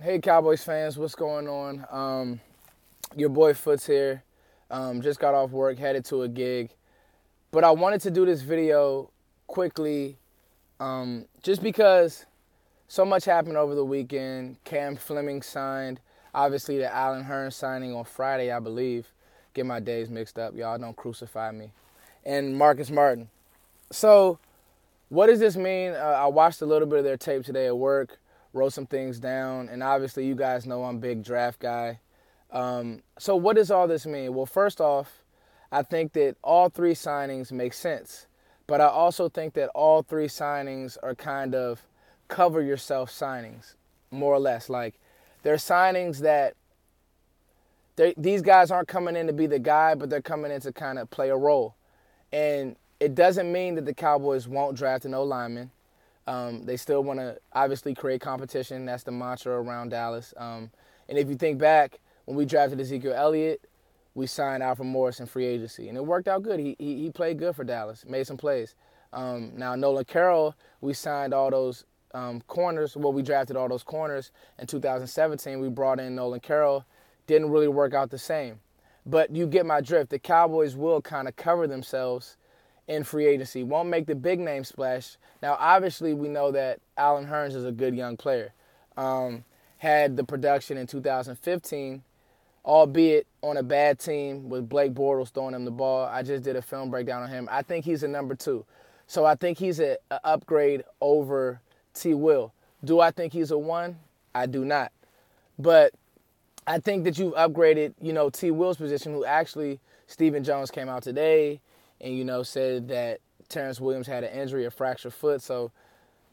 Hey Cowboys fans, what's going on? Your boy Foots here. Just got off work, headed to a gig. But I wanted to do this video quickly just because so much happened over the weekend. Cam Fleming signed. Obviously, the Allen Hurns signing on Friday, I believe. Get my days mixed up. Y'all don't crucify me. And Marcus Martin. So what does this mean? I watched a little bit of their tape today at work. Wrote some things down, and obviously you guys know I'm a big draft guy. So what does all this mean? Well, first off, I think that all three signings make sense, but I also think that all three signings are kind of cover yourself signings, more or less. Like, they're signings that these guys aren't coming in to be the guy, but they're coming in to kind of play a role. And it doesn't mean that the Cowboys won't draft an O-lineman. They still want to obviously create competition. That's the mantra around Dallas. And if you think back, when we drafted Ezekiel Elliott, we signed Alfred Morris in free agency. And it worked out good. He played good for Dallas, made some plays. Now, Nolan Carroll, we signed all those corners. Well, we drafted all those corners. In 2017, we brought in Nolan Carroll. Didn't really work out the same. But you get my drift. The Cowboys will kind of cover themselves in free agency. Won't make the big name splash. Now, obviously, we know that Allen Hurns is a good young player. Had the production in 2015, albeit on a bad team with Blake Bortles throwing him the ball. I just did a film breakdown on him. I think he's a number 2. So I think he's an upgrade over T. Will. Do I think he's a 1? I do not. But I think that you've upgraded, T. Will's position, who actually Stephen Jones came out today and, said that Terrence Williams had an injury, a fractured foot,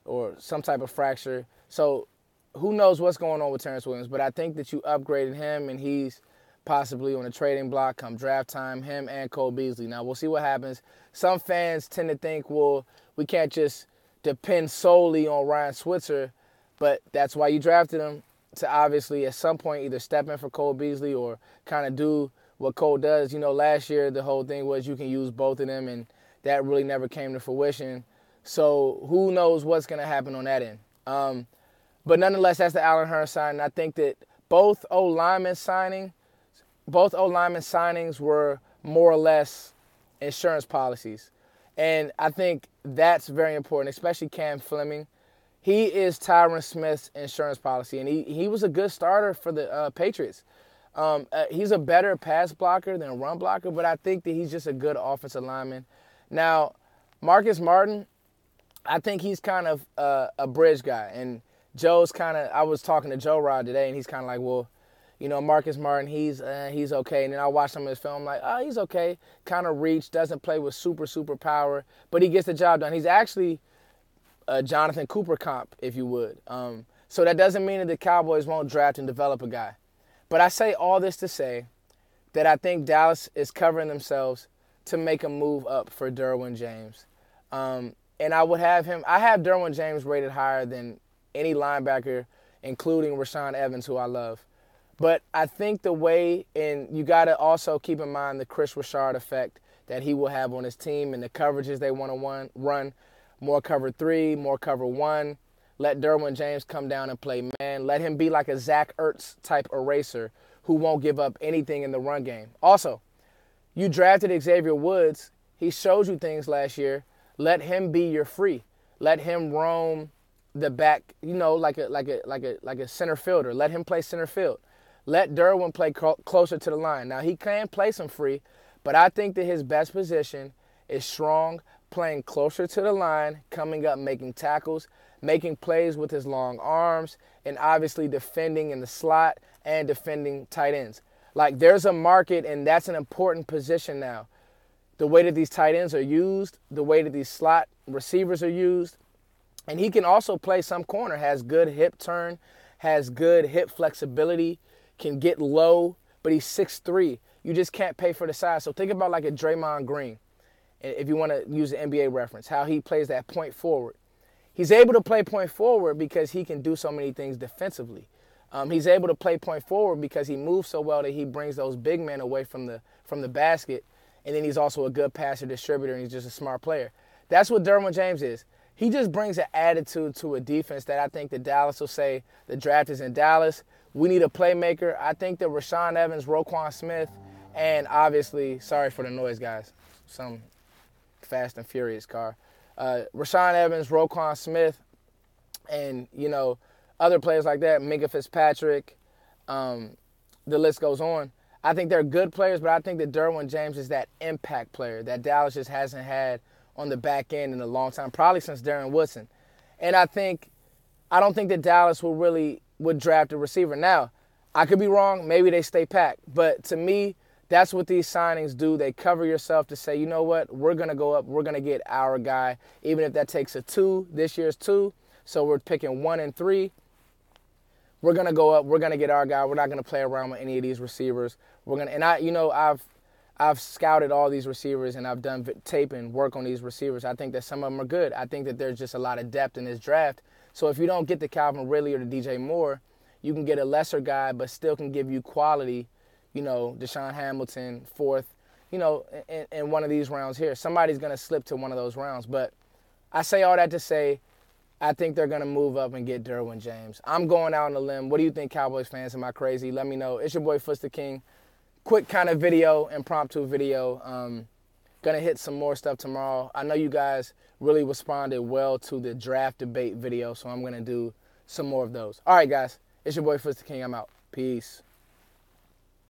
or some type of fracture. So who knows what's going on with Terrence Williams. But I think that you upgraded him, and he's possibly on a trading block come draft time, him and Cole Beasley. Now, we'll see what happens. Some fans tend to think, well, we can't just depend solely on Ryan Switzer, but that's why you drafted him, to obviously at some point either step in for Cole Beasley or kind of do what Cole does. Last year the whole thing was you can use both of them, and that really never came to fruition. So who knows what's going to happen on that end. But nonetheless, that's the Allen Hurns signing. I think that both O-lineman signings were more or less insurance policies. And I think that's very important, especially Cam Fleming. He is Tyron Smith's insurance policy, and he was a good starter for the Patriots. He's a better pass blocker than a run blocker, but I think that he's just a good offensive lineman. Now, Marcus Martin, I think he's kind of a bridge guy. And I was talking to Joe Rod today, and he's kind of like, well, Marcus Martin, he's okay. And then I watched some of his film, I'm like, oh, he's okay. Kind of reach, doesn't play with super power, but he gets the job done. He's actually a Jonathan Cooper comp, if you would. So that doesn't mean that the Cowboys won't draft and develop a guy. But I say all this to say that I think Dallas is covering themselves to make a move up for Derwin James. And I have Derwin James rated higher than any linebacker, including Rashaan Evans, who I love. But I think and you got to also keep in mind the Chris Richard effect that he will have on his team and the coverages they want to run. More cover 3, more cover 1. Let Derwin James come down and play man. Let him be like a Zach Ertz type eraser who won't give up anything in the run game. Also, you drafted Xavier Woods. He showed you things last year. Let him be your free. Let him roam the back, like a center fielder. Let him play center field. Let Derwin play closer to the line. Now, he can play some free, but I think that his best position is strong, playing closer to the line, coming up, making tackles, making plays with his long arms, and obviously defending in the slot and defending tight ends. Like, there's a market, and that's an important position now. The way that these tight ends are used, the way that these slot receivers are used, and he can also play some corner, has good hip turn, has good hip flexibility, can get low, but he's 6'3". You just can't pay for the size. So think about like a Draymond Green, if you want to use an NBA reference, how he plays that point forward. He's able to play point forward because he can do so many things defensively. He's able to play point forward because he moves so well that he brings those big men away from the basket, and then he's also a good passer distributor, and he's just a smart player. That's what Derwin James is. he just brings an attitude to a defense that I think that Dallas will say the draft is in Dallas. We need a playmaker. I think that Rashaan Evans, Roquan Smith, and obviously, sorry for the noise, guys, some Fast and Furious car. Rashaan Evans, Roquan Smith, and, other players like that, Minka Fitzpatrick, the list goes on. I think they're good players, but I think that Derwin James is that impact player that Dallas just hasn't had on the back end in a long time, probably since Darren Woodson. And I don't think that Dallas would draft a receiver. Now, I could be wrong. Maybe they stay packed. But to me, that's what these signings do. They cover yourself to say, you know what, we're going to go up. We're going to get our guy, even if that takes a 2. This year's 2. So we're picking 1 and 3. We're going to go up. We're going to get our guy. We're not going to play around with any of these receivers. I've scouted all these receivers, and I've done tape and work on these receivers. I think that some of them are good. I think that there's just a lot of depth in this draft. So if you don't get the Calvin Ridley or the DJ Moore, you can get a lesser guy but still can give you quality, Deshaun Hamilton, 4th, in one of these rounds here. Somebody's going to slip to one of those rounds. But I say all that to say I think they're going to move up and get Derwin James. I'm going out on a limb. What do you think, Cowboys fans? Am I crazy? Let me know. It's your boy, Foots the King. Quick kind of video, impromptu video. Gonna hit some more stuff tomorrow. I know you guys really responded well to the draft debate video, so I'm gonna do some more of those. All right, guys. It's your boy, Foots the King. I'm out. Peace.